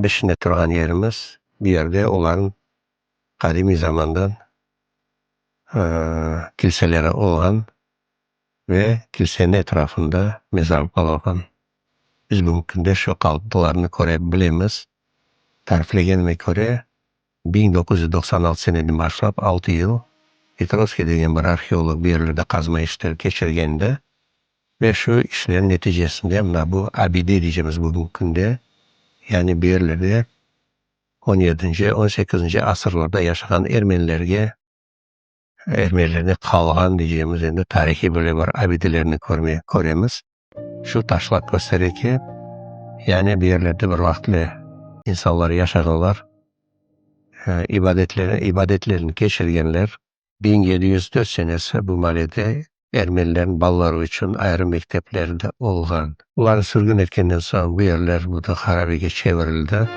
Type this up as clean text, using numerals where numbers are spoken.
beşinde turgan yerimiz bir yerde olan kadimi zamandan kiliselere olan ve kilisenin etrafında mezarlıklar olan. Biz bugünkü de şu kalıntılarını koruyabilmemiz. Tariflegenime göre 1996 seneden başlap 6 yıl Petrovski degan bir arxeolog bir yerlerde kazma işleri geçirgende ve şu işlerin neticesinde bu abide diyeceğimiz bugünkü günde yani bir yerlerde 17. 18. asırlarda yaşayan Ermenilerine kalgan diyeceğimiz yani tarihi böyle bir abidelerini göremiz. Şu taşlar gösterir ki yani bir yerlerde bir vakti insanlar yaşadılar. ibadetlerini geçirgenler 1704 senesi bu mahallede Ermenilerin balları için ayrı mekteplerde olgan. Ular sürgün etkenden sonra bu yerler bu da harabege çevrildi.